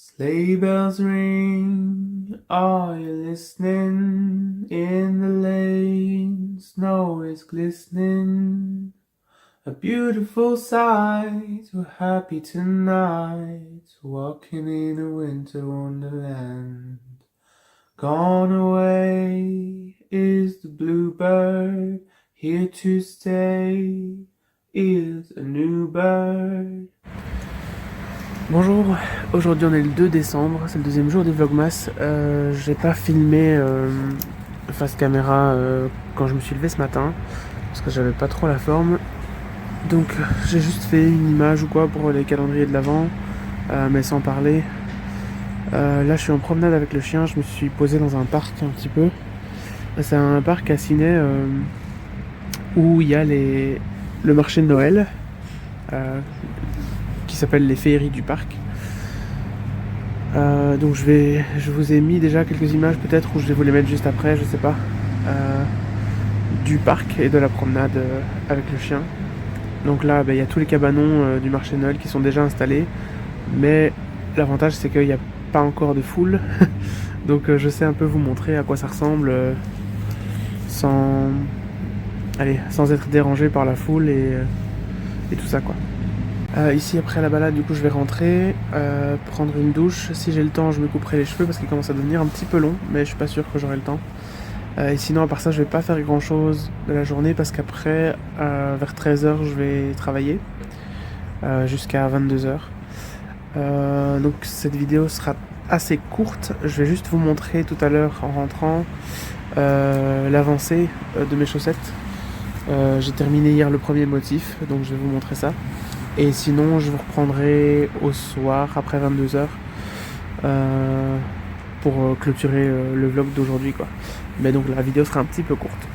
Sleigh bells ring, are you listening? In the lane, snow is glistening. A beautiful sight, we're happy tonight, walking in a winter wonderland. Gone away is the bluebird, here to stay is a new bird. Bonjour, aujourd'hui on est le 2 décembre, c'est le deuxième jour des Vlogmas. J'ai pas filmé face caméra quand je me suis levé ce matin, parce que j'avais pas trop la forme. Donc j'ai juste fait une image ou quoi pour les calendriers de l'Avent, mais sans parler. Là je suis en promenade avec le chien, je me suis posé dans un parc un petit peu. C'est un parc à Ciney où il y a le marché de Noël. Qui s'appelle les féeries du parc. Donc je vous ai mis déjà quelques images peut-être, ou je vais vous les mettre juste après, je sais pas, du parc et de la promenade avec le chien. Donc là il y a tous les cabanons du marché de Noël qui sont déjà installés, mais l'avantage c'est qu'il n'y a pas encore de foule. Donc je sais un peu vous montrer à quoi ça ressemble sans être dérangé par la foule et tout ça quoi. Ici après la balade, du coup je vais rentrer, prendre une douche. Si j'ai le temps, je me couperai les cheveux parce qu'ils commencent à devenir un petit peu longs, mais je suis pas sûr que j'aurai le temps. Et sinon à part ça, je vais pas faire grand chose de la journée parce qu'après vers 13h je vais travailler jusqu'à 22h. Donc cette vidéo sera assez courte. Je vais juste vous montrer tout à l'heure en rentrant l'avancée de mes chaussettes. J'ai terminé hier le premier motif, donc je vais vous montrer ça. Et sinon, je vous reprendrai au soir, après 22h, pour clôturer le vlog d'aujourd'hui, quoi. Mais donc la vidéo sera un petit peu courte.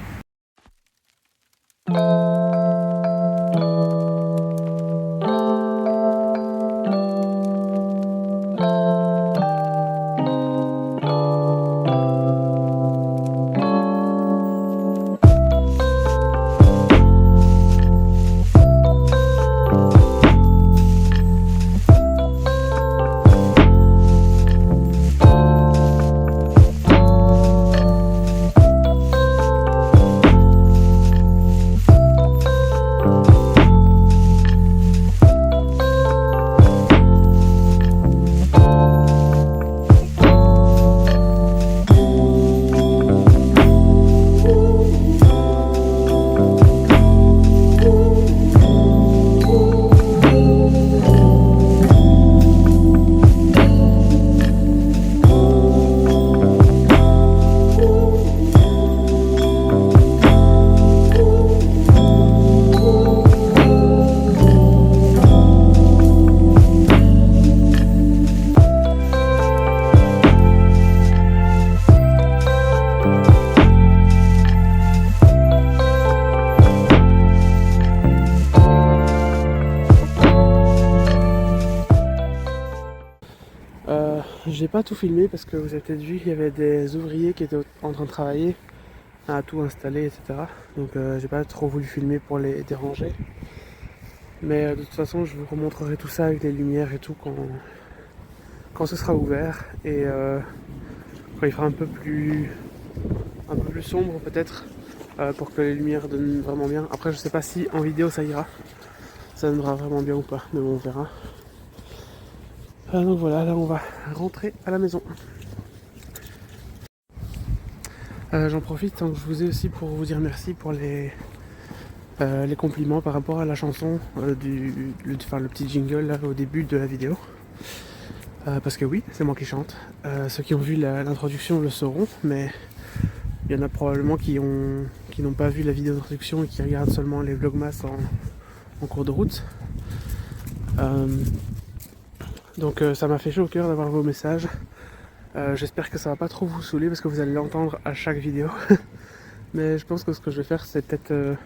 J'ai pas tout filmé parce que vous avez peut-être vu, il y avait des ouvriers qui étaient en train de travailler à tout installer, etc. Donc j'ai pas trop voulu filmer pour les déranger. Mais de toute façon, je vous remontrerai tout ça avec les lumières et tout quand ce sera ouvert. Et quand il fera un peu plus sombre peut-être, pour que les lumières donnent vraiment bien. Après, je sais pas si en vidéo ça ira. Ça donnera vraiment bien ou pas, mais bon, on verra. Donc voilà, là on va rentrer à la maison. J'en profite tant que je vous ai aussi pour vous dire merci pour les compliments par rapport à la chanson le petit jingle là, au début de la vidéo. Parce que oui, c'est moi qui chante. Ceux qui ont vu l'introduction le sauront, mais il y en a probablement qui n'ont pas vu la vidéo d'introduction et qui regardent seulement les vlogmas en cours de route. Donc ça m'a fait chaud au cœur d'avoir vos messages. J'espère que ça va pas trop vous saouler parce que vous allez l'entendre à chaque vidéo. Mais je pense que ce que je vais faire, c'est peut-être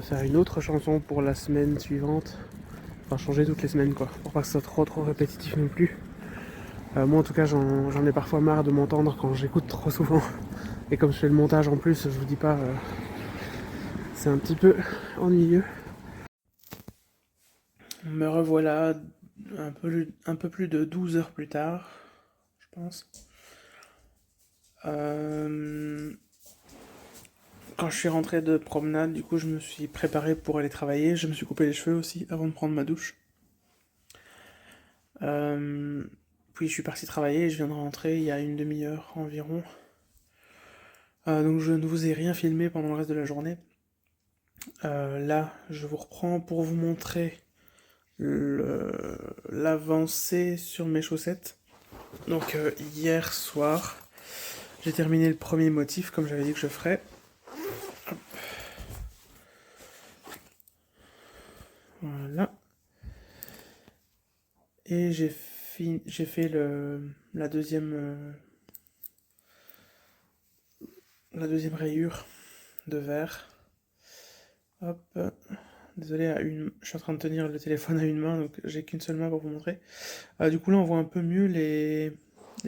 faire une autre chanson pour la semaine suivante. Enfin changer toutes les semaines quoi, pour pas que ce soit trop répétitif non plus. Moi en tout cas j'en ai parfois marre de m'entendre quand j'écoute trop souvent. Et comme je fais le montage en plus, je vous dis pas, c'est un petit peu ennuyeux. Me revoilà un peu plus de 12 heures plus tard, je pense. Quand je suis rentré de promenade, du coup, je me suis préparé pour aller travailler. Je me suis coupé les cheveux aussi avant de prendre ma douche. Puis je suis parti travailler et je viens de rentrer il y a une demi-heure environ. Donc je ne vous ai rien filmé pendant le reste de la journée. Là, je vous reprends pour vous montrer l'avancée sur mes chaussettes. Donc hier soir, j'ai terminé le premier motif comme j'avais dit que je ferais. Hop. Voilà. Et j'ai fait la deuxième rayure de verre. Hop. Désolé, je suis en train de tenir le téléphone à une main, donc j'ai qu'une seule main pour vous montrer. Du coup là on voit un peu mieux les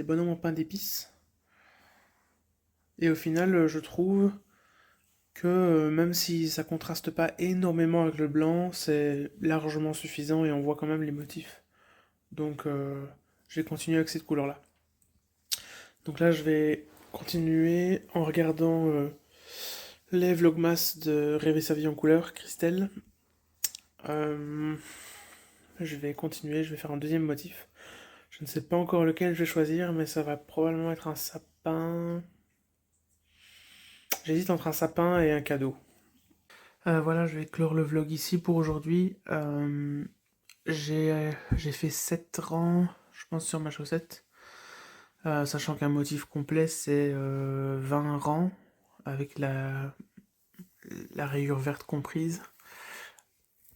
bonhommes en pain d'épices. Et au final je trouve que même si ça contraste pas énormément avec le blanc, c'est largement suffisant et on voit quand même les motifs. Donc j'ai continué avec cette couleur là. Donc là je vais continuer en regardant les vlogmas de Rêver sa vie en couleur, Christelle. Je vais continuer, je vais faire un deuxième motif. Je ne sais pas encore lequel je vais choisir, mais ça va probablement être un sapin. J'hésite entre un sapin et un cadeau. Voilà, je vais clore le vlog ici pour aujourd'hui. J'ai fait 7 rangs, je pense, sur ma chaussette. Sachant qu'un motif complet, c'est 20 rangs, avec la rayure verte comprise.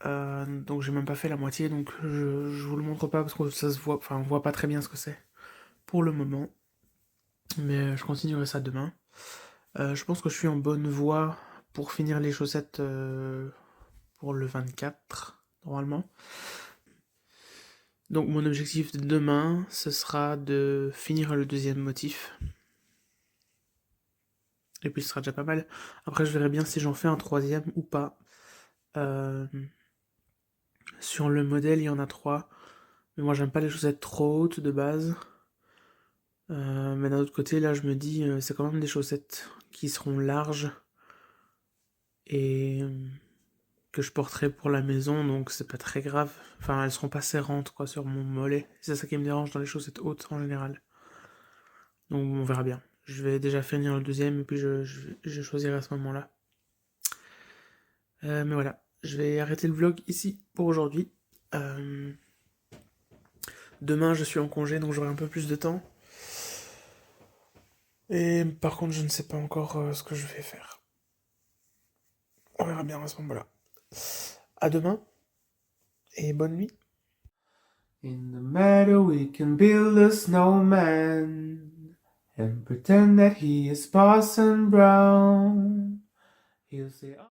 Donc j'ai même pas fait la moitié, donc je vous le montre pas parce que ça se voit, enfin on voit pas très bien ce que c'est pour le moment. Mais je continuerai ça demain. Je pense que je suis en bonne voie pour finir les chaussettes pour le 24, normalement. Donc mon objectif de demain, ce sera de finir le deuxième motif. Et puis ce sera déjà pas mal. Après je verrai bien si j'en fais un troisième ou pas. Sur le modèle, il y en a 3. Mais moi j'aime pas les chaussettes trop hautes de base. Mais d'un autre côté, là je me dis, c'est quand même des chaussettes qui seront larges. Et que je porterai pour la maison, donc c'est pas très grave. Enfin, elles seront pas serrantes quoi sur mon mollet. C'est ça qui me dérange dans les chaussettes hautes en général. Donc on verra bien. Je vais déjà finir le deuxième et puis je choisirai à ce moment-là. Mais voilà, je vais arrêter le vlog ici pour aujourd'hui. Demain je suis en congé donc j'aurai un peu plus de temps. Et par contre je ne sais pas encore ce que je vais faire. On verra bien à ce moment-là. À demain et bonne nuit. In the meadow we can build a snowman and pretend that he is Parson Brown. He'll say,